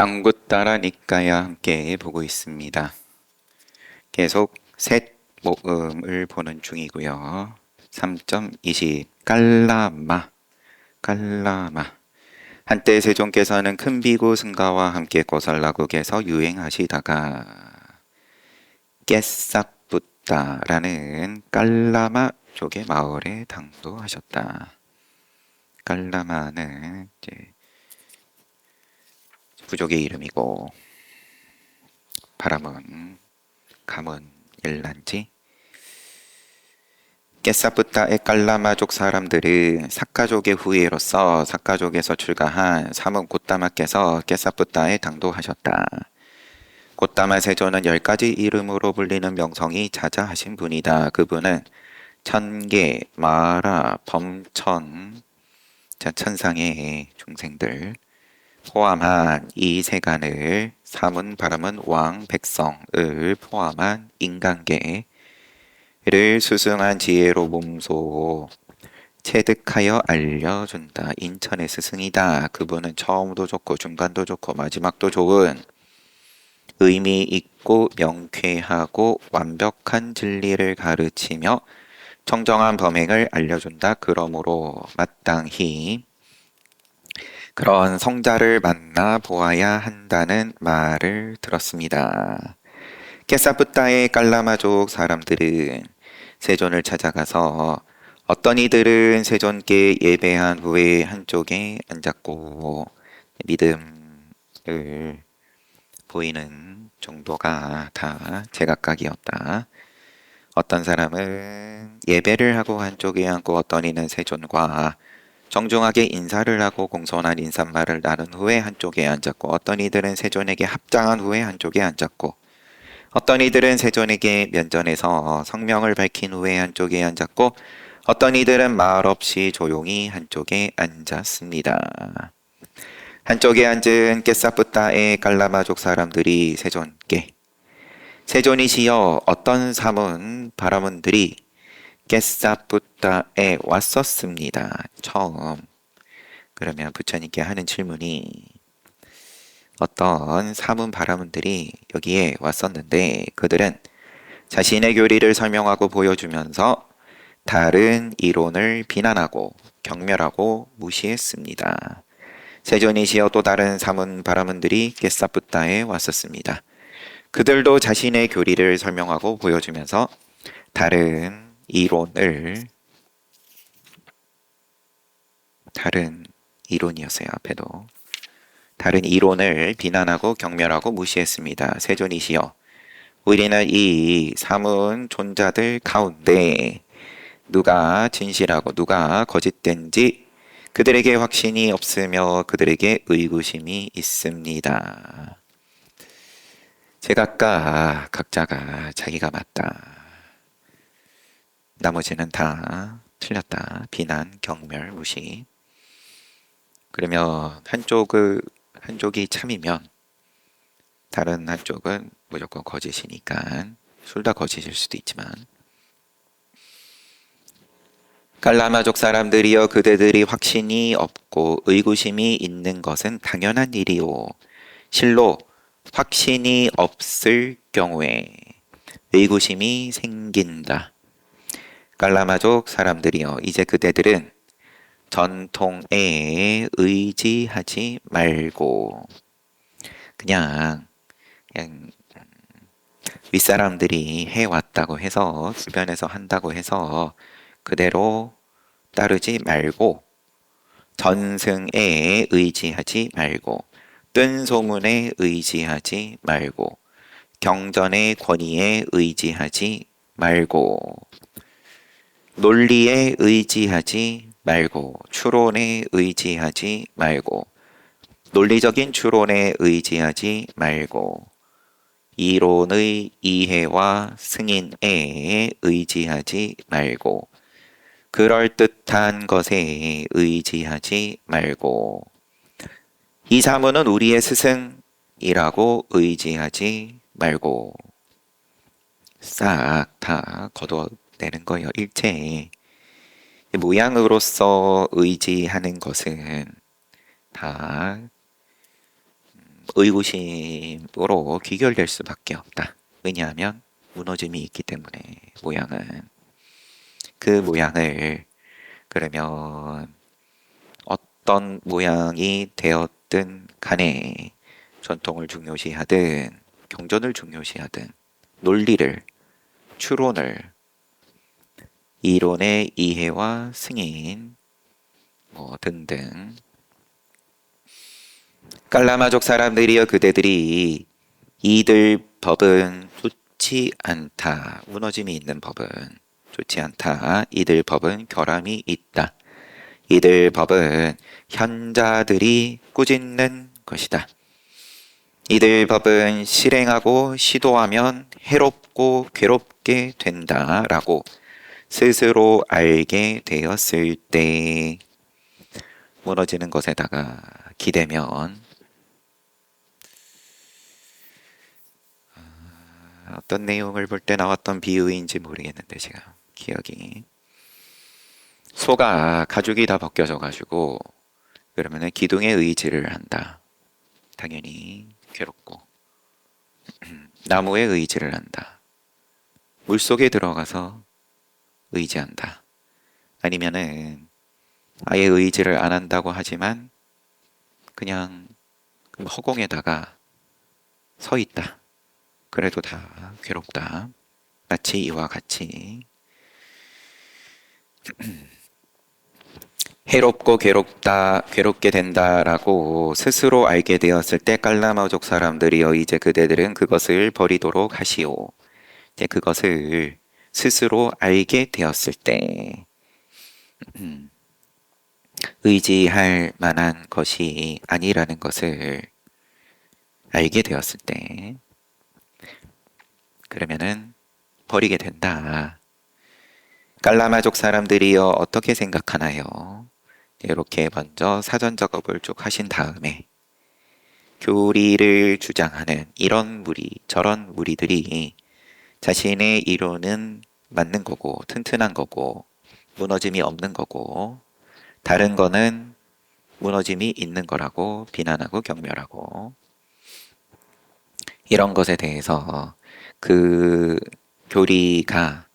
안굿따라니까야 함께 보고 있습니다. 계속 셋 모음을 보는 중이고요. 3.20 깔라마 한때 세종께서는 큰비고 승가와 함께 고설라국에서 유행하시다가 깨싹붙다라는 깔라마 쪽의 마을에 당도하셨다. 깔라마는 이제 부족의 이름이고 바람은 감은 일란지. 깨사부타의 깔라마족 사람들은 사카족의 후예로서 사카족에서 출가한 사문 고따마께서 깨사부타에 당도하셨다. 고따마 세조는 10가지 이름으로 불리는 명성이 자자하신 분이다. 그분은 천계, 마라, 범천, 천상의 중생들 포함한 이 세간을 사문, 바람은 왕, 백성을 포함한 인간계를 수승한 지혜로 몸소 체득하여 알려준다. 인천의 스승이다. 그분은 처음도 좋고 중간도 좋고 마지막도 좋은 의미 있고 명쾌하고 완벽한 진리를 가르치며 청정한 범행을 알려준다. 그러므로 마땅히 그런 성자를 만나 보아야 한다는 말을 들었습니다. 깨사부타의 깔라마족 사람들은 세존을 찾아가서 어떤 이들은 세존께 예배한 후에 한쪽에 앉았고 믿음을 보이는 정도가 다 제각각이었다. 어떤 사람은 예배를 하고 한쪽에 앉고 어떤 이는 세존과 정중하게 인사를 하고 공손한 인사말을 나눈 후에 한쪽에 앉았고 어떤 이들은 세존에게 합장한 후에 한쪽에 앉았고 어떤 이들은 세존에게 면전에서 성명을 밝힌 후에 한쪽에 앉았고 어떤 이들은 말 없이 조용히 한쪽에 앉았습니다. 한쪽에 앉은 깨사부타의 깔라마족 사람들이 세존께 세존이시여 어떤 사문 바라문들이 깨사부타에 왔었습니다. 처음. 그러면 부처님께 하는 질문이 어떤 사문 바라문들이 여기에 왔었는데 그들은 자신의 교리를 설명하고 보여주면서 다른 이론을 비난하고 경멸하고 무시했습니다. 세존이시여 또 다른 사문 바라문들이 깨사부타에 왔었습니다. 그들도 자신의 교리를 설명하고 보여주면서 다른 이론이었어요. 앞에도 다른 이론을 비난하고 경멸하고 무시했습니다. 세존이시여 우리는 이 사문 존자들 가운데 누가 진실하고 누가 거짓된지 그들에게 확신이 없으며 그들에게 의구심이 있습니다. 각자가 자기가 맞다. 나머지는 다 틀렸다. 비난, 경멸, 무시. 그러면 한쪽이 참이면 다른 한쪽은 무조건 거짓이니까 둘 다 거짓일 수도 있지만 깔라마족 사람들이여 그대들이 확신이 없고 의구심이 있는 것은 당연한 일이요. 실로 확신이 없을 경우에 의구심이 생긴다. 깔라마족 사람들이여 이제 그대들은 전통에 의지하지 말고 그냥 윗사람들이 해왔다고 해서 주변에서 한다고 해서 그대로 따르지 말고 전승에 의지하지 말고 뜬 소문에 의지하지 말고 경전의 권위에 의지하지 말고 논리에 의지하지 말고 추론에 의지하지 말고 논리적인 추론에 의지하지 말고 이론의 이해와 승인에 의지하지 말고 그럴듯한 것에 의지하지 말고 이 사문은 우리의 스승이라고 의지하지 말고 싹 다 걷어내는 거예요. 일체 모양으로서 의지하는 것은 다 의구심으로 귀결될 수밖에 없다. 왜냐하면 무너짐이 있기 때문에 모양은 그 모양을 그러면 어떤 모양이 되었든 간에 전통을 중요시하든 경전을 중요시하든 논리를 추론을 이론의 이해와 승인 뭐 등등 깔라마족 사람들이여 그대들이 이들 법은 좋지 않다. 무너짐이 있는 법은 좋지 않다. 이들 법은 결함이 있다. 이들 법은 현자들이 꾸짖는 것이다. 이들 법은 실행하고 시도하면 해롭고 괴롭게 된다라고 스스로 알게 되었을 때 무너지는 것에다가 기대면 어떤 내용을 볼 때 나왔던 비유인지 모르겠는데 제가 기억이 소가 가죽이 다 벗겨져 가지고 그러면은 기둥에 의지를 한다. 당연히 괴롭고 나무에 의지를 한다. 물속에 들어가서 의지한다. 아니면은 아예 의지를 안 한다고 하지만 그냥 허공에다가 서 있다. 그래도 다 괴롭다. 마치 이와 같이 해롭고 괴롭게 된다라고 스스로 알게 되었을 때 깔라마족 사람들이여 이제 그대들은 그것을 버리도록 하시오. 이제 그것을 스스로 알게 되었을 때 의지할 만한 것이 아니라는 것을 알게 되었을 때 그러면은 버리게 된다. 깔라마족 사람들이여 어떻게 생각하나요? 이렇게 먼저 사전 작업을 쭉 하신 다음에 교리를 주장하는 이런 무리 저런 무리들이 자신의 이론은 맞는 거고 튼튼한 거고 무너짐이 없는 거고 다른 거는 무너짐이 있는 거라고 비난하고 경멸하고 이런 것에 대해서 그 교리가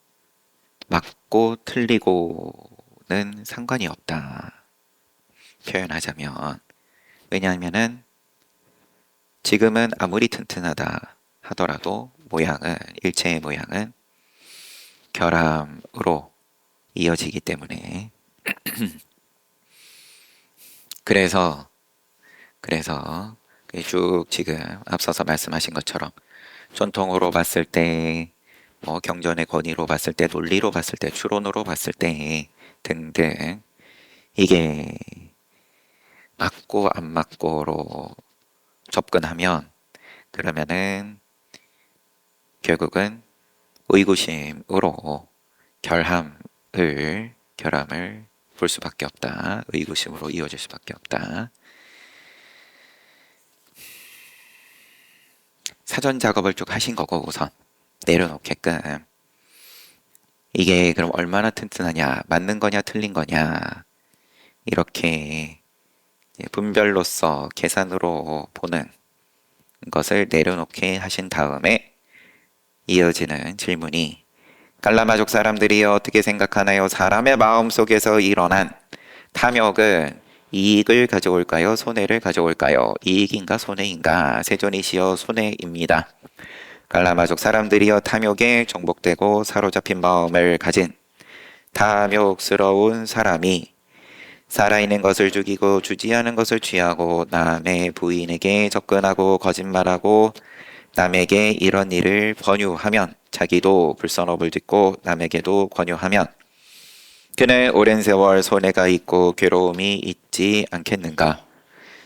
맞고 틀리고는 상관이 없다. 표현하자면 왜냐하면은 지금은 아무리 튼튼하다 하더라도 모양은 일체의 모양은 결함으로 이어지기 때문에 그래서 쭉 지금 앞서서 말씀하신 것처럼 전통으로 봤을 때 뭐 경전의 권위로 봤을 때 논리로 봤을 때 추론으로 봤을 때 등등 이게 맞고 안 맞고로 접근하면 그러면은 결국은 의구심으로 결함을 볼 수밖에 없다. 의구심으로 이어질 수밖에 없다. 사전 작업을 쭉 하신 거고 우선 내려놓게끔 이게 그럼 얼마나 튼튼하냐 맞는 거냐 틀린 거냐 이렇게 분별로서 계산으로 보는 것을 내려놓게 하신 다음에 이어지는 질문이 깔라마족 사람들이 어떻게 생각하나요? 사람의 마음속에서 일어난 탐욕은 이익을 가져올까요? 손해를 가져올까요? 이익인가 손해인가? 세존이시여 손해입니다. 깔라마족 사람들이여 탐욕에 정복되고 사로잡힌 마음을 가진 탐욕스러운 사람이 살아있는 것을 죽이고 주지 않은 것을 취하고 남의 부인에게 접근하고 거짓말하고 남에게 이런 일을 권유하면 자기도 불선업을 짓고 남에게도 권유하면 그는 오랜 세월 손해가 있고 괴로움이 있지 않겠는가?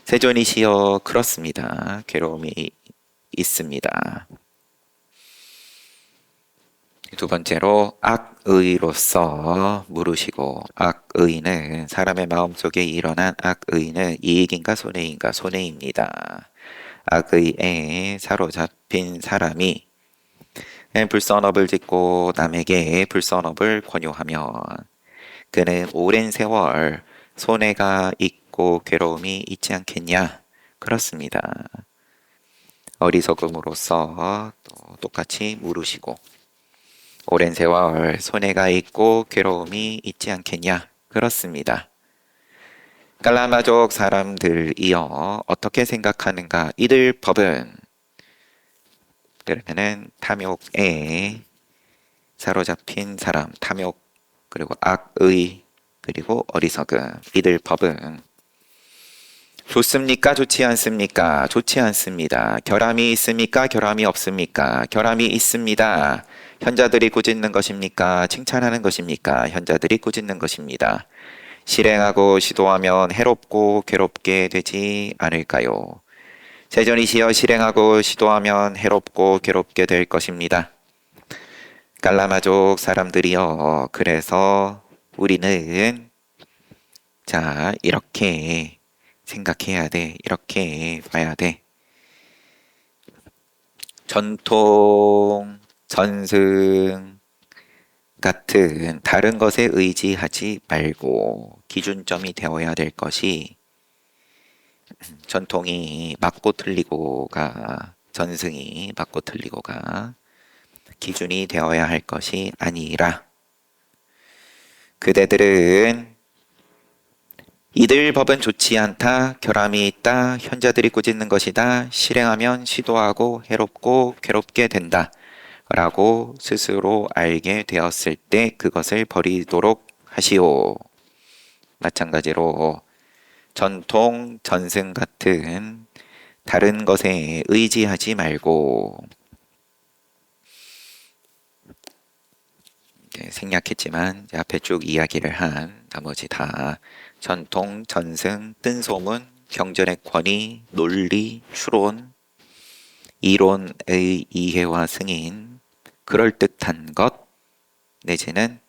세존이시여 그렇습니다. 괴로움이 있습니다. 두 번째로 악의로서 물으시고 악의는 사람의 마음속에 일어난 악의는 이익인가 손해인가 손해입니다. 악의에 사로잡힌 사람이 불선업을 짓고 남에게 불선업을 권유하면 그는 오랜 세월 손해가 있고 괴로움이 있지 않겠냐? 그렇습니다. 어리석음으로써 또 똑같이 물으시고 오랜 세월 손해가 있고 괴로움이 있지 않겠냐? 그렇습니다. 깔라마족 사람들이여 어떻게 생각하는가? 이들 법은 그러면은 탐욕에 사로잡힌 사람, 탐욕 그리고 악의 그리고 어리석음 이들 법은 좋습니까? 좋지 않습니까? 좋지 않습니다. 결함이 있습니까? 결함이 없습니까? 결함이 있습니다. 현자들이 꾸짖는 것입니까? 칭찬하는 것입니까? 현자들이 꾸짖는 것입니다. 실행하고 시도하면 해롭고 괴롭게 되지 않을까요? 세존이시여 실행하고 시도하면 해롭고 괴롭게 될 것입니다. 깔라마족 사람들이여 그래서 우리는 자 이렇게 생각해야 돼. 이렇게 봐야 돼. 전통, 전승 같은 다른 것에 의지하지 말고 기준점이 되어야 될 것이 전통이 맞고 틀리고가 전승이 맞고 틀리고가 기준이 되어야 할 것이 아니라 그대들은 이들 법은 좋지 않다, 결함이 있다, 현자들이 꾸짖는 것이다, 실행하면 시도하고 해롭고 괴롭게 된다 라고 스스로 알게 되었을 때 그것을 버리도록 하시오. 마찬가지로 전통, 전승 같은 다른 것에 의지하지 말고 생략했지만 앞에 쭉 이야기를 한 나머지 다 전통, 전승, 뜬소문, 경전의 권위, 논리, 추론, 이론의 이해와 승인, 그럴듯한 것 내지는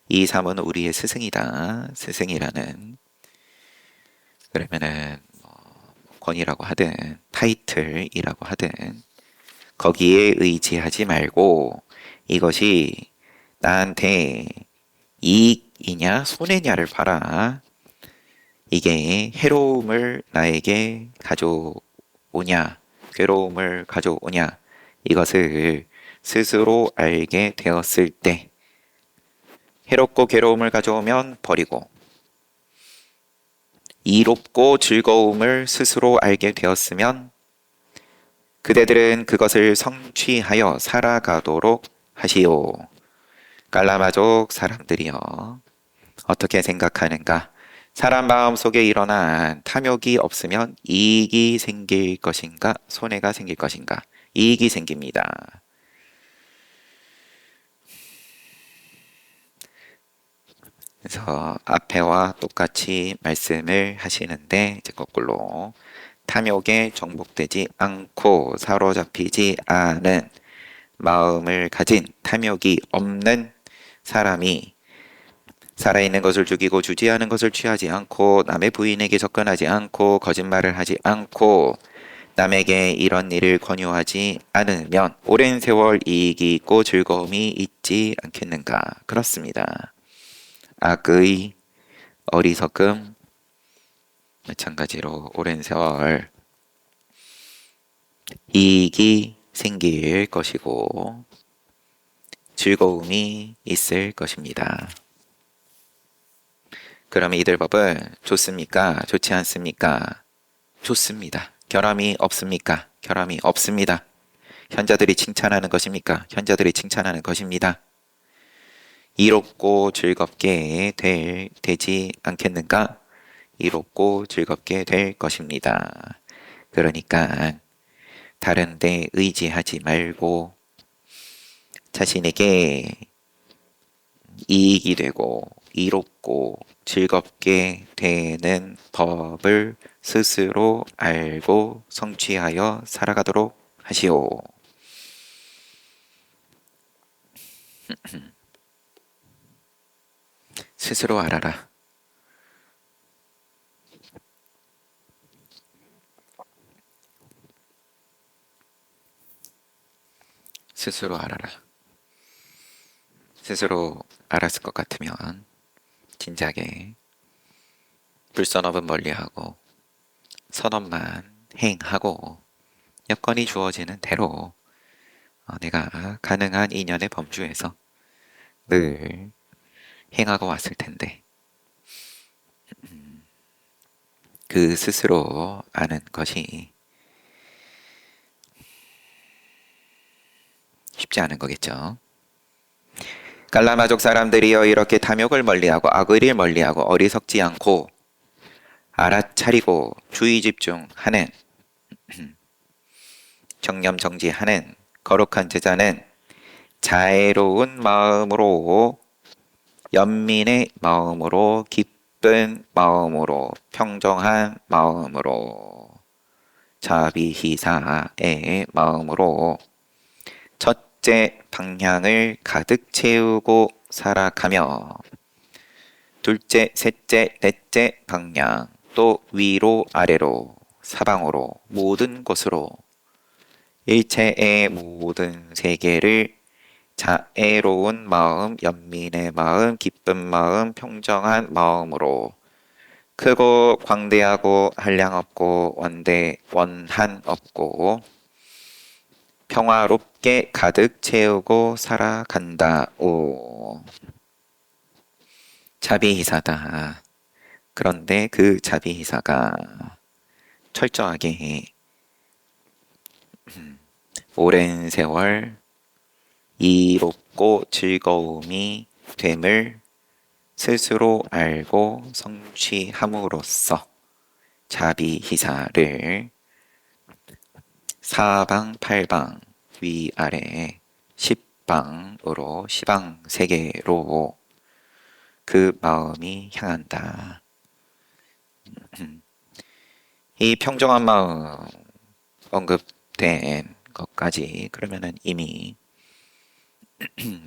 이 사람은 우리의 스승이다. 스승이라는 그러면은 권위라고 하든 타이틀이라고 하든 거기에 의지하지 말고 이것이 나한테 이익이냐 손해냐를 봐라. 이게 해로움을 나에게 가져오냐 괴로움을 가져오냐 이것을 스스로 알게 되었을 때 해롭고 괴로움을 가져오면 버리고 이롭고 즐거움을 스스로 알게 되었으면 그대들은 그것을 성취하여 살아가도록 하시오. 깔라마족 사람들이여 어떻게 생각하는가? 사람 마음속에 일어난 탐욕이 없으면 이익이 생길 것인가? 손해가 생길 것인가? 이익이 생깁니다. 그래서 앞에와 똑같이 말씀을 하시는데 이제 거꾸로 탐욕에 정복되지 않고 사로잡히지 않은 마음을 가진 탐욕이 없는 사람이 살아있는 것을 죽이고 주지 않은 것을 취하지 않고 남의 부인에게 접근하지 않고 거짓말을 하지 않고 남에게 이런 일을 권유하지 않으면 오랜 세월 이익이 있고 즐거움이 있지 않겠는가? 그렇습니다. 악의 어리석음 마찬가지로 오랜 세월 이익이 생길 것이고 즐거움이 있을 것입니다. 그러면 이들 법은 좋습니까? 좋지 않습니까? 좋습니다. 결함이 없습니까? 결함이 없습니다. 현자들이 칭찬하는 것입니까? 현자들이 칭찬하는 것입니다. 이롭고 즐겁게 되지 않겠는가? 이롭고 즐겁게 될 것입니다. 그러니까 다른 데 의지하지 말고 자신에게 이익이 되고 이롭고 즐겁게 되는 법을 스스로 알고 성취하여 살아가도록 하시오. 스스로 알아라. 스스로 알아라. 스스로 알았을 것 같으면 진작에 불선업은 멀리하고 선업만 행하고 여건이 주어지는 대로 내가 가능한 인연의 범주에서 늘 행하고 왔을 텐데 그 스스로 아는 것이 쉽지 않은 거겠죠. 깔라마족 사람들이여 이렇게 탐욕을 멀리하고 악의를 멀리하고 어리석지 않고 알아차리고 주의 집중하는 정념정지하는 거룩한 제자는 자애로운 마음으로 연민의 마음으로 기쁜 마음으로 평정한 마음으로 자비희사의 마음으로 첫째 방향을 가득 채우고 살아가며 둘째, 셋째, 넷째 방향 또 위로 아래로 사방으로 모든 곳으로 일체의 모든 세계를 자애로운 마음, 연민의 마음, 기쁜 마음, 평정한 마음으로 크고 광대하고 한량 없고 원한 없고 평화롭게 가득 채우고 살아간다. 오. 자비희사다. 그런데 그 자비희사가 철저하게 오랜 세월 이롭고 즐거움이 됨을 스스로 알고 성취함으로써 자비희사를 사방팔방 위아래 십방으로 시방세계로 그 마음이 향한다. 이 평정한 마음 언급된 것까지 그러면은 이미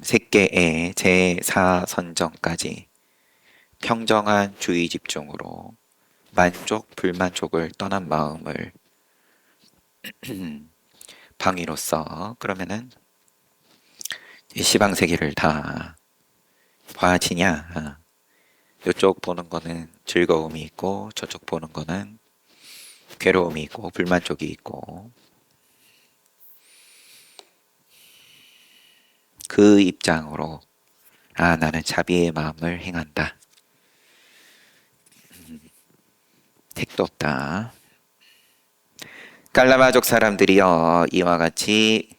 색계의 제4선정까지 평정한 주의 집중으로 만족 불만족을 떠난 마음을 방위로써 그러면은 시방세계를 다 봐지냐. 이쪽 보는 거는 즐거움이 있고 저쪽 보는 거는 괴로움이 있고 불만족이 있고 그 입장으로 나는 자비의 마음을 행한다. 택도 없다. 깔라마족 사람들이여 이와 같이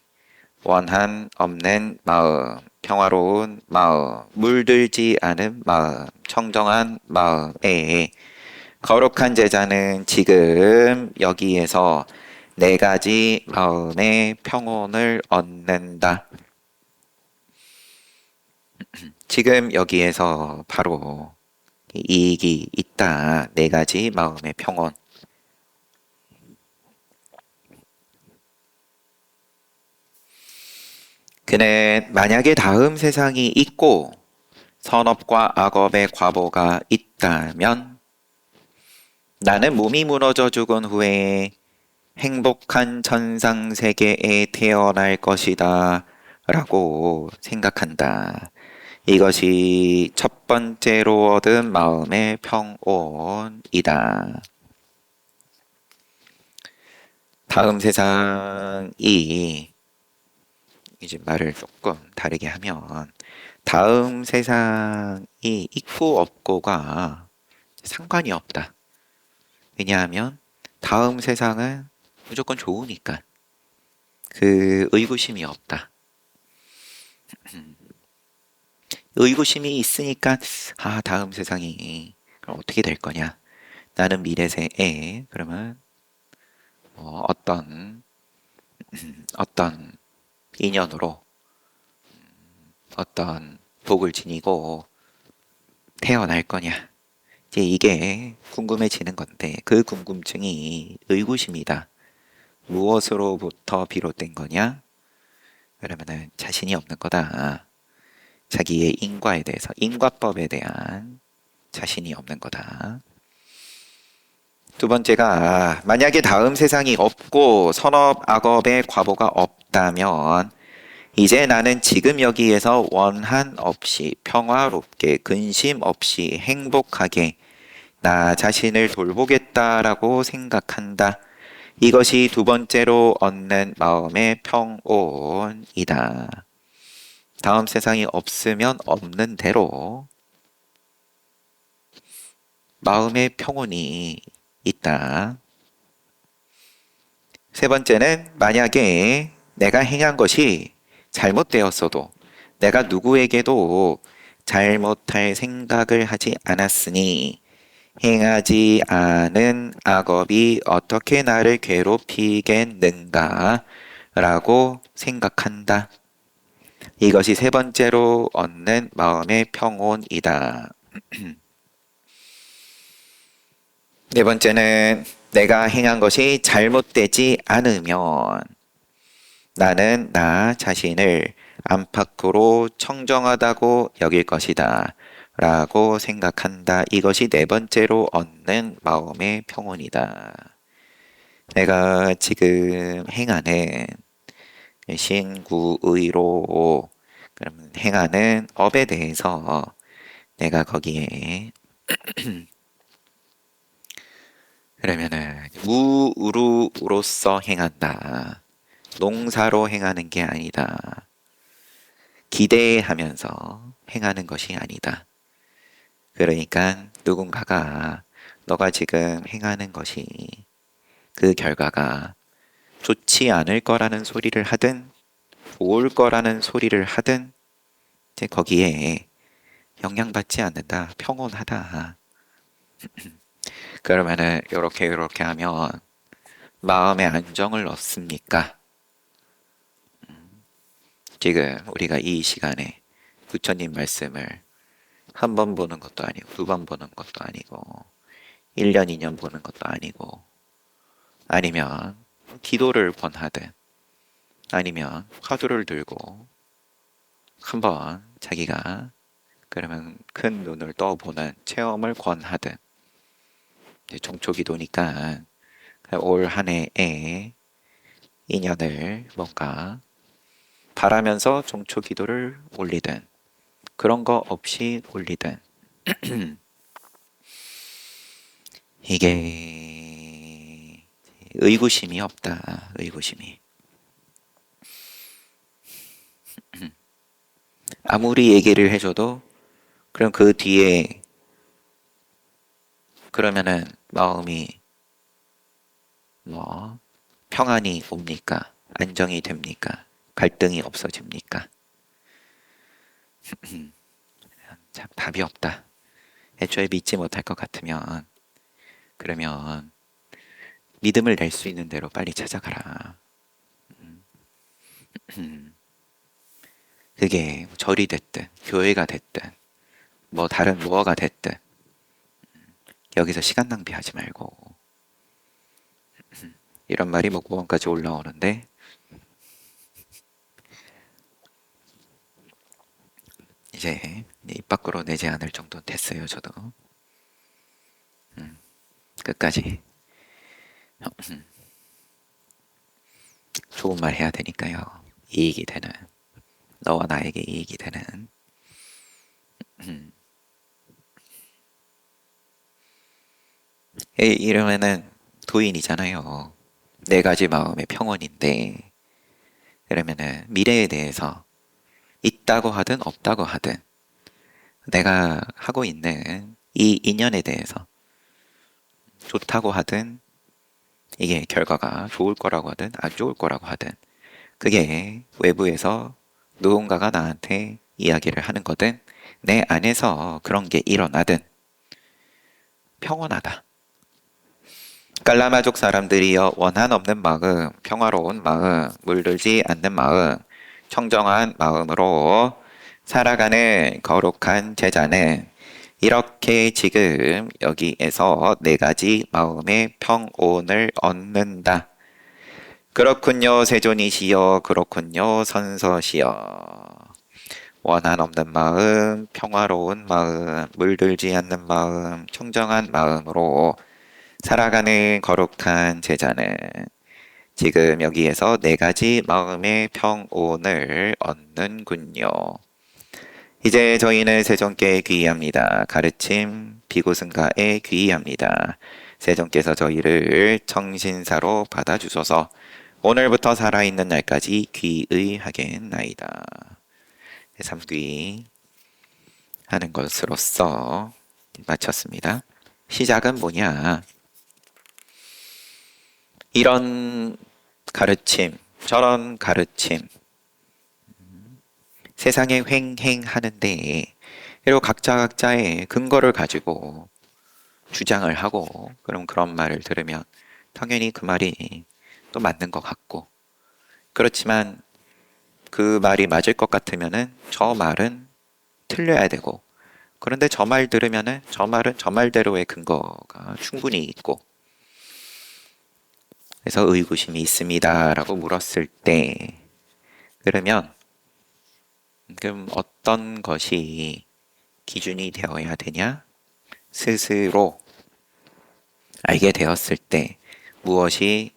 원한 없는 마음, 평화로운 마음, 물들지 않은 마음, 청정한 마음에 거룩한 제자는 지금 여기에서 네 가지 마음의 평온을 얻는다. 지금 여기에서 바로 이익이 있다. 네 가지 마음의 평온. 그는 만약에 다음 세상이 있고 선업과 악업의 과보가 있다면 나는 몸이 무너져 죽은 후에 행복한 천상세계에 태어날 것이다 라고 생각한다. 이것이 첫 번째로 얻은 마음의 평온이다. 다음 세상이 이제 말을 조금 다르게 하면 다음 세상이 있고 없고가 상관이 없다. 왜냐하면 다음 세상은 무조건 좋으니까 그 의구심이 없다. 의구심이 있으니까 다음 세상이 그럼 어떻게 될 거냐? 나는 미래세에 그러면 어떤 인연으로 어떤 복을 지니고 태어날 거냐? 이제 이게 궁금해지는 건데 그 궁금증이 의구심이다. 무엇으로부터 비롯된 거냐? 그러면은 자신이 없는 거다. 자기의 인과에 대해서 인과법에 대한 자신이 없는 거다. 두 번째가 만약에 다음 세상이 없고 선업 악업의 과보가 없다면 이제 나는 지금 여기에서 원한 없이 평화롭게 근심 없이 행복하게 나 자신을 돌보겠다라고 생각한다. 이것이 두 번째로 얻는 마음의 평온이다. 다음 세상이 없으면 없는 대로 마음의 평온이 있다. 세 번째는 만약에 내가 행한 것이 잘못되었어도 내가 누구에게도 잘못할 생각을 하지 않았으니 행하지 않은 악업이 어떻게 나를 괴롭히겠는가 라고 생각한다. 이것이 세 번째로 얻는 마음의 평온이다. 네 번째는 내가 행한 것이 잘못되지 않으면 나는 나 자신을 안팎으로 청정하다고 여길 것이다. 라고 생각한다. 이것이 네 번째로 얻는 마음의 평온이다. 내가 지금 행하는 신구의로 그러면 행하는 업에 대해서 내가 거기에 그러면은 무의로서 행한다. 농사로 행하는 게 아니다. 기대하면서 행하는 것이 아니다. 그러니까 누군가가 너가 지금 행하는 것이 그 결과가 좋지 않을 거라는 소리를 하든 좋을 거라는 소리를 하든 이제 거기에 영향받지 않는다. 평온하다. 그러면은 요렇게 하면 마음의 안정을 얻습니까? 지금 우리가 이 시간에 부처님 말씀을 한 번 보는 것도 아니고 두 번 보는 것도 아니고 1년, 2년 보는 것도 아니고 아니면 기도를 권하든 아니면 화두를 들고 한번 자기가 그러면 큰 눈을 떠보는 체험을 권하든 종초기도니까 올 한 해에 인연을 뭔가 바라면서 종초기도를 올리든 그런 거 없이 올리든 이게 의구심이 없다. 의구심이. 아무리 얘기를 해줘도 그럼 그 뒤에 그러면은 마음이 뭐 평안이 옵니까? 안정이 됩니까? 갈등이 없어집니까? 참 답이 없다. 애초에 믿지 못할 것 같으면 그러면 믿음을 낼 수 있는 대로 빨리 찾아가라. 그게 절이 됐든 교회가 됐든 뭐 다른 무엇가 됐든 여기서 시간 낭비하지 말고 이런 말이 목구멍까지 올라오는데 이제 입 밖으로 내지 않을 정도는 됐어요. 저도 끝까지 좋은 말 해야 되니까요. 이익이 되는 너와 나에게 이익이 되는 이러면은 도인이잖아요. 네 가지 마음의 평온인데 그러면은 미래에 대해서 있다고 하든 없다고 하든 내가 하고 있는 이 인연에 대해서 좋다고 하든 이게 결과가 좋을 거라고 하든 안 좋을 거라고 하든 그게 외부에서 누군가가 나한테 이야기를 하는 거든 내 안에서 그런 게 일어나든 평온하다. 깔라마족 사람들이여 원한 없는 마음, 평화로운 마음, 물들지 않는 마음, 청정한 마음으로 살아가는 거룩한 제자는 이렇게 지금 여기에서 네 가지 마음의 평온을 얻는다. 그렇군요, 세존이시여. 그렇군요, 선서시여. 원한 없는 마음, 평화로운 마음, 물들지 않는 마음, 청정한 마음으로 살아가는 거룩한 제자는 지금 여기에서 네 가지 마음의 평온을 얻는군요. 이제 저희는 세종께 귀의합니다. 가르침 비고승가에 귀의합니다. 세존께서 저희를 청신사로 받아주소서. 오늘부터 살아있는 날까지 귀의하겠나이다. 삼귀 하는 것으로서 마쳤습니다. 시작은 뭐냐? 이런 가르침, 저런 가르침, 세상에 횡행하는데 그리고 각자의 근거를 가지고 주장을 하고 그럼 그런 말을 들으면 당연히 그 말이 또 맞는 것 같고, 그렇지만 그 말이 맞을 것 같으면은 저 말은 틀려야 되고, 그런데 저 말 들으면은 저 말은 저 말대로의 근거가 충분히 있고, 그래서 의구심이 있습니다 라고 물었을 때, 그러면 그럼 어떤 것이 기준이 되어야 되냐? 스스로 알게 되었을 때 무엇이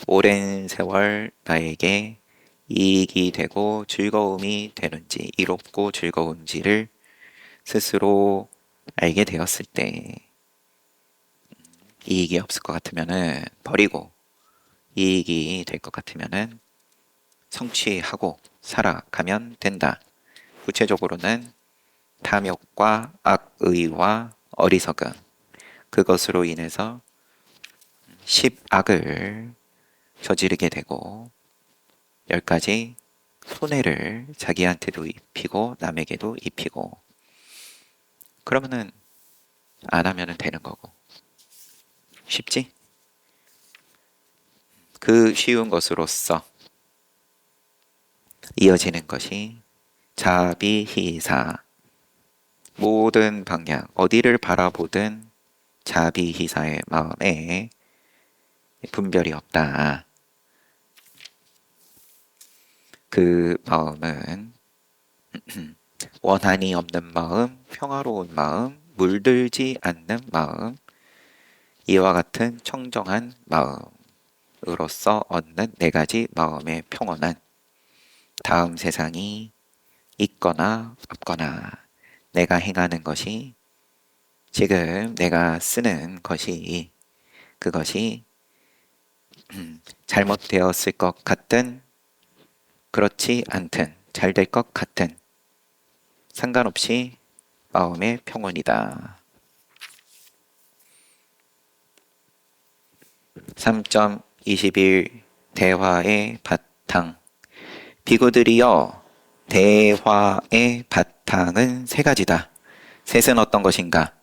오랜 세월 나에게 이익이 되고 즐거움이 되는지, 이롭고 즐거운지를 스스로 알게 되었을 때, 이익이 없을 것 같으면은 버리고, 이익이 될 것 같으면은 성취하고 살아가면 된다. 구체적으로는 탐욕과 악의와 어리석음, 그것으로 인해서 10악을 저지르게 되고 10가지 손해를 자기한테도 입히고 남에게도 입히고, 그러면은 안 하면은 되는 거고. 쉽지? 그 쉬운 것으로서 이어지는 것이 자비희사. 모든 방향, 어디를 바라보든 자비희사의 마음에 분별이 없다. 그 마음은 원한이 없는 마음, 평화로운 마음, 물들지 않는 마음, 이와 같은 청정한 마음으로서 얻는 4가지 마음의 평온은 다음 세상이 있거나 없거나 내가 행하는 것이, 지금 내가 쓰는 것이, 그것이 잘못되었을 것 같든 그렇지 않든 잘 될 것 같든 상관없이 마음의 평온이다. 3.21 대화의 바탕. 비구들이여, 대화의 바탕은 3가지다. 셋은 어떤 것인가?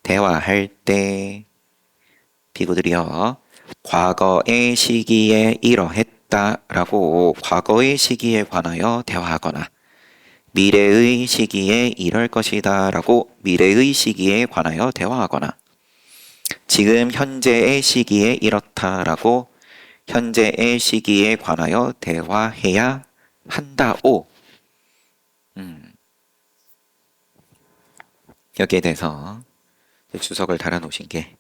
대화할 때 비구들이여, 과거의 시기에 이러했다라고 과거의 시기에 관하여 대화하거나, 미래의 시기에 이럴 것이다 라고 미래의 시기에 관하여 대화하거나, 지금 현재의 시기에 이렇다라고 현재의 시기에 관하여 대화해야 한다오. 여기에 대해서 주석을 달아 놓으신 게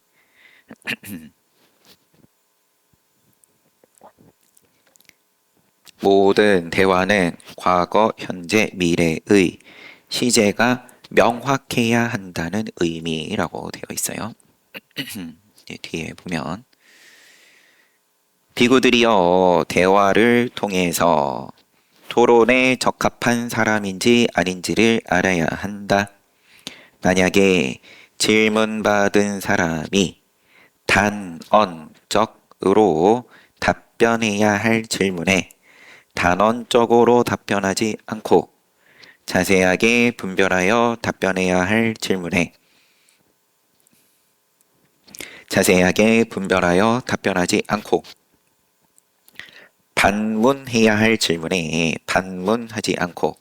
모든 대화는 과거, 현재, 미래의 시제가 명확해야 한다는 의미라고 되어 있어요. 뒤에 보면 비구들이여, 대화를 통해서 토론에 적합한 사람인지 아닌지를 알아야 한다. 만약에 질문받은 사람이 단언적으로 답변해야 할 질문에 단언적으로 답변하지 않고 자세하게 분별하여 답변해야 할 질문에 자세하게 분별하여 답변하지 않고, 반문해야 할 질문에 반문하지 않고,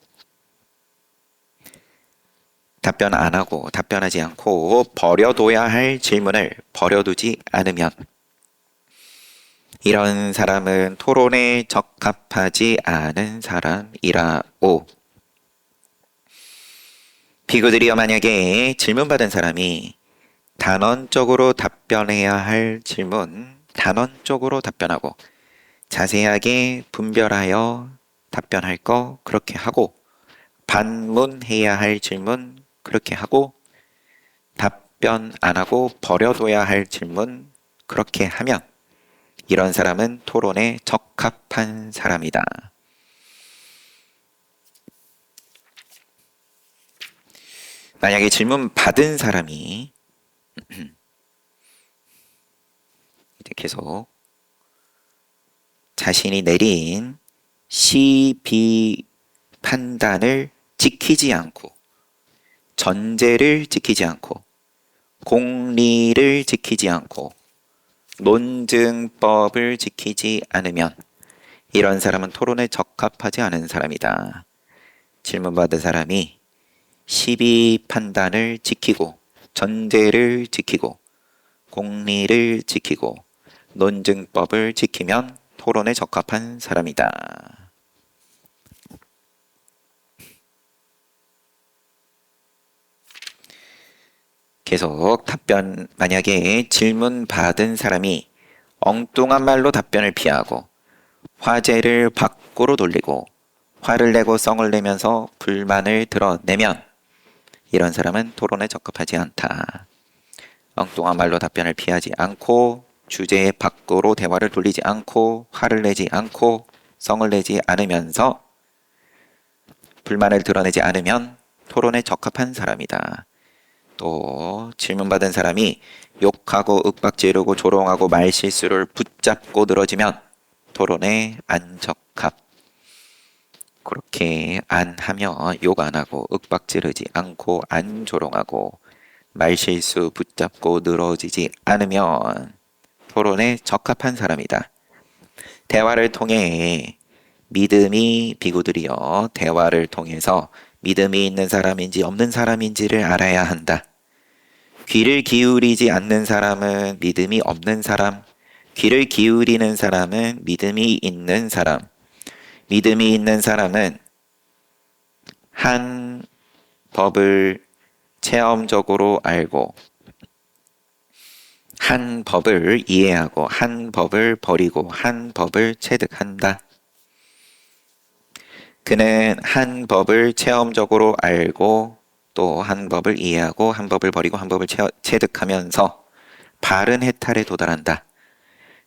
답변 안 하고 답변하지 않고 버려둬야 할 질문을 버려두지 않으면 이런 사람은 토론에 적합하지 않은 사람이라오. 비구들이여, 만약에 질문받은 사람이 단언적으로 답변해야 할 질문 단언적으로 답변하고 자세하게 분별하여 답변할 거 그렇게 하고, 반문해야 할 질문 그렇게 하고, 답변 안 하고 버려둬야 할 질문 그렇게 하면 이런 사람은 토론에 적합한 사람이다. 만약에 질문 받은 사람이 계속 자신이 내린 시, 비 판단을 지키지 않고 전제를 지키지 않고 공리를 지키지 않고 논증법을 지키지 않으면 이런 사람은 토론에 적합하지 않은 사람이다. 질문받은 사람이 시비 판단을 지키고 전제를 지키고 공리를 지키고 논증법을 지키면 토론에 적합한 사람이다. 계속 답변, 만약에 질문 받은 사람이 엉뚱한 말로 답변을 피하고 화제를 밖으로 돌리고 화를 내고 썽을 내면서 불만을 드러내면 이런 사람은 토론에 적합하지 않다. 엉뚱한 말로 답변을 피하지 않고 주제 밖으로 대화를 돌리지 않고 화를 내지 않고 썽을 내지 않으면서 불만을 드러내지 않으면 토론에 적합한 사람이다. 또 질문받은 사람이 욕하고 윽박지르고 조롱하고 말실수를 붙잡고 늘어지면 토론에 안 적합. 그렇게 안 하며 욕 안 하고 윽박지르지 않고 안 조롱하고 말실수 붙잡고 늘어지지 않으면 토론에 적합한 사람이다. 대화를 통해 믿음이 비구들이여 대화를 통해서 믿음이 있는 사람인지 없는 사람인지를 알아야 한다. 귀를 기울이지 않는 사람은 믿음이 없는 사람, 귀를 기울이는 사람은 믿음이 있는 사람, 믿음이 있는 사람은 한 법을 체험적으로 알고 한 법을 이해하고 한 법을 버리고 한 법을 체득한다. 그는 한 법을 체험적으로 알고 또 한 법을 이해하고 한 법을 버리고 한 법을 체득하면서 바른 해탈에 도달한다.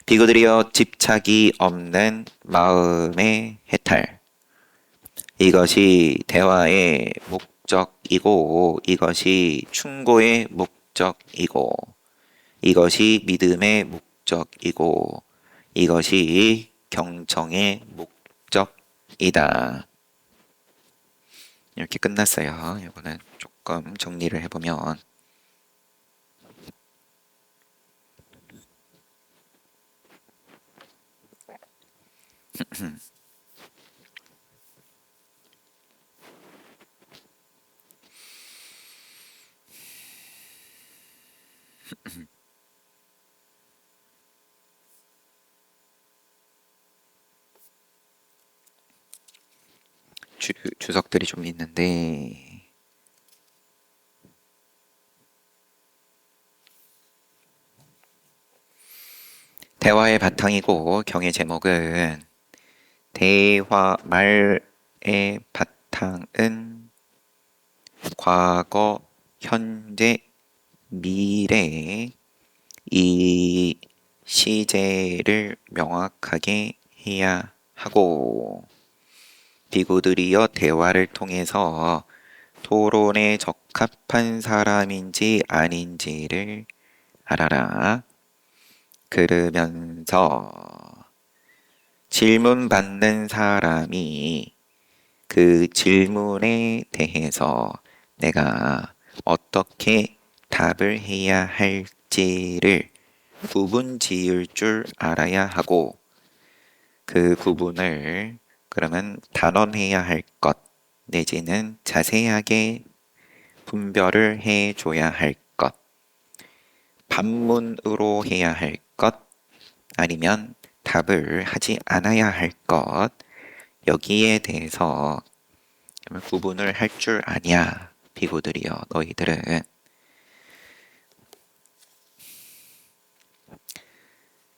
비구들이여 집착이 없는 마음의 해탈. 이것이 대화의 목적이고 이것이 충고의 목적이고 이것이 믿음의 목적이고 이것이 경청의 목적이다. 이렇게 끝났어요. 이거는 조금 정리를 해보면 주석들이 좀 있는데 대화의 바탕이고 경의 제목은 대화 말의 바탕은 과거, 현재, 미래 이 시제를 명확하게 해야 하고 비구들이여 대화를 통해서 토론에 적합한 사람인지 아닌지를 알아라. 그러면서 질문받는 사람이 그 질문에 대해서 내가 어떻게 답을 해야 할지를 구분 지을 줄 알아야 하고 그 구분을 그러면 단언해야 할 것 내지는 자세하게 분별을 해줘야 할 것, 반문으로 해야 할 것, 아니면 답을 하지 않아야 할 것, 여기에 대해서 구분을 할 줄 아냐, 비구들이여 너희들은.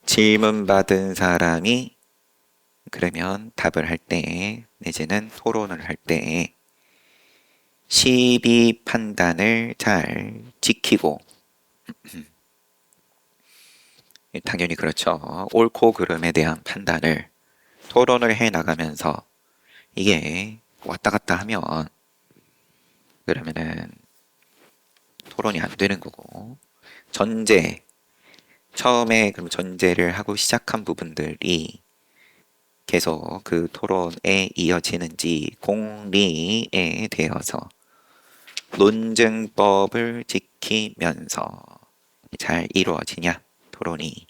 질문받은 사람이 그러면 답을 할 때, 내지는 토론을 할 때, 시비 판단을 잘 지키고 당연히 그렇죠. 옳고 그름에 대한 판단을 토론을 해 나가면서 이게 왔다 갔다 하면 그러면은 토론이 안 되는 거고 전제 처음에 그럼 전제를 하고 시작한 부분들이 계속 그 토론에 이어지는지 공리에 대해서 논증법을 지키면서 잘 이루어지냐 토론이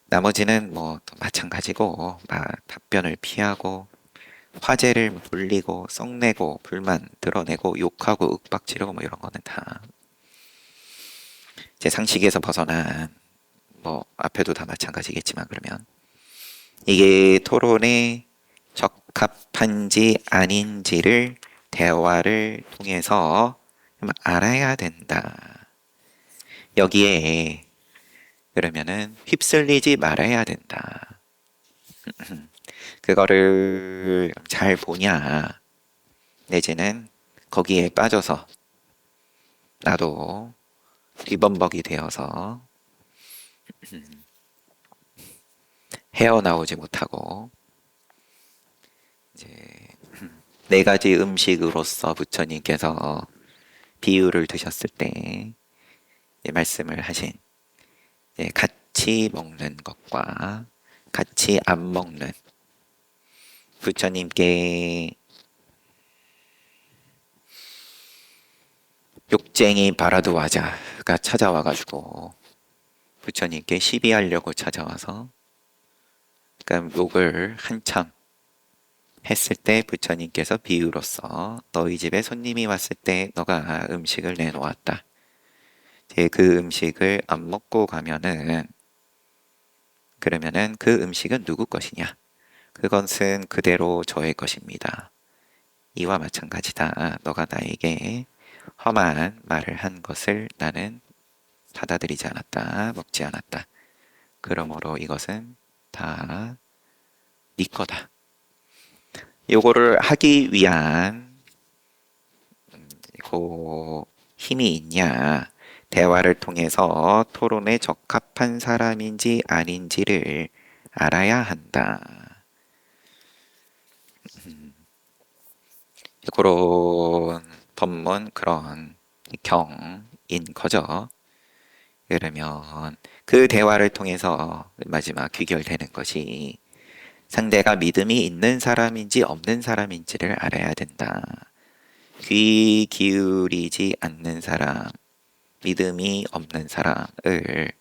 나머지는 뭐 마찬가지고 막 답변을 피하고 화제를 뭐 돌리고 썩내고 불만 드러내고 욕하고 윽박지르고 뭐 이런 거는 다 제 상식에서 벗어난 뭐 앞에도 다 마찬가지겠지만 그러면 이게 토론에 적합한지 아닌지를 대화를 통해서 좀 알아야 된다. 여기에 그러면은 휩쓸리지 말아야 된다. 그거를 잘 보냐, 내지는 거기에 빠져서 나도 리범벅이 되어서 헤어나오지 못하고 이제 네 가지 음식으로서 부처님께서 비유를 드셨을 때 말씀을 하신 같이 먹는 것과 같이 안 먹는 부처님께 욕쟁이 바라두와자가 찾아와가지고 부처님께 시비하려고 찾아와서 그러니까 욕을 한참 했을 때 부처님께서 비유로서 너희 집에 손님이 왔을 때 너가 음식을 내놓았다. 그 음식을 안 먹고 가면은 그러면은 그 음식은 누구 것이냐? 그것은 그대로 저의 것입니다. 이와 마찬가지다. 너가 나에게 험한 말을 한 것을 나는 받아들이지 않았다. 먹지 않았다. 그러므로 이것은 다 네 거다. 요거를 하기 위한 그 힘이 있냐? 대화를 통해서 토론에 적합한 사람인지 아닌지를 알아야 한다. 그런 법문 그런 경인 거죠. 그러면 그 대화를 통해서 마지막 귀결되는 것이 상대가 믿음이 있는 사람인지 없는 사람인지를 알아야 된다. 귀 기울이지 않는 사람, 믿음이 없는 사람을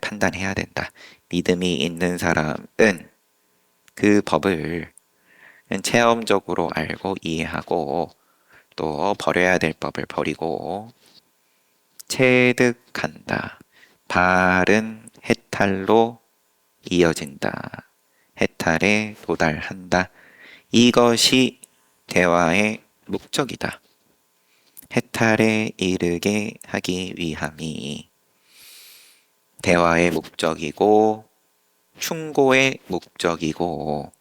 판단해야 된다. 믿음이 있는 사람은 그 법을 체험적으로 알고 이해하고 또 버려야 될 법을 버리고 체득한다. 바른 해탈로 이어진다. 해탈에 도달한다. 이것이 대화의 목적이다. 해탈에 이르게 하기 위함이 대화의 목적이고 충고의 목적이고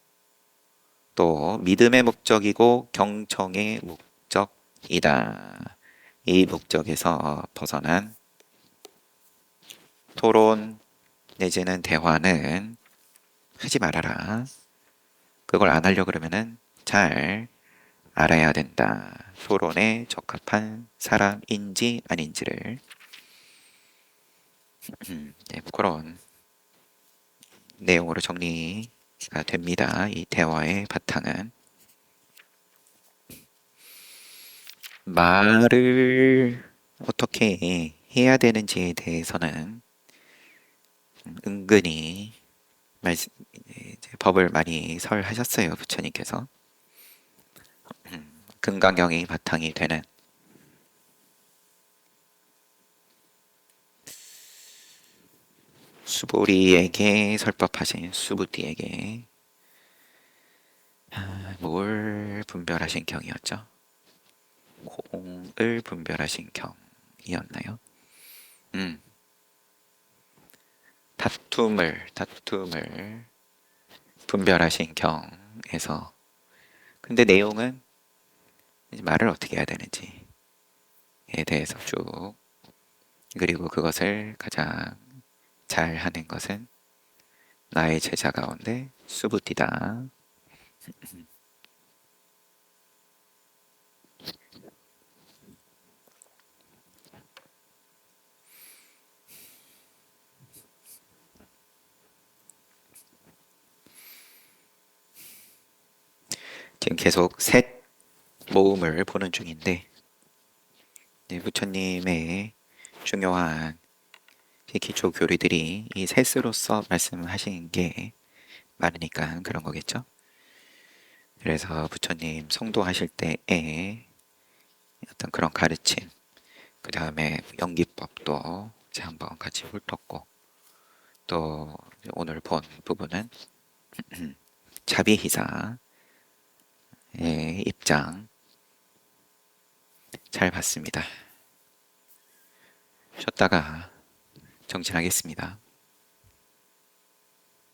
또 믿음의 목적이고 경청의 목적이다. 이 목적에서 벗어난 토론 내지는 대화는 하지 말아라. 그걸 안 하려고 그러면은 잘 알아야 된다. 토론에 적합한 사람인지 아닌지를 네, 그런 내용으로 정리가 됩니다. 이 대화의 바탕은 말을 어떻게 해야 되는지에 대해서는 은근히 이제 법을 많이 설하셨어요. 부처님께서 금강경이 바탕이 되는 수보리에게 설법하신 수부띠에게 뭘 분별하신 경이었죠? 공을 분별하신 경이었나요? 음, 다툼을 분별하신 경에서 근데 내용은 이제 말을 어떻게 해야 되는지에 대해서 쭉 그리고 그것을 가장 잘 하는 것은 나의 제자 가운데 수부띠다. 지금 계속 셋 모음을 보는 중인데 네, 부처님의 중요한 기초 교리들이 이 셋으로서 말씀하시는 게 많으니까 그런 거겠죠. 그래서 부처님 성도하실 때에 어떤 그런 가르침, 그 다음에 연기법도 이제 한번 같이 훑었고, 또 오늘 본 부분은 자비희사의 입장 잘 봤습니다. 쉬었다가 정진하겠습니다.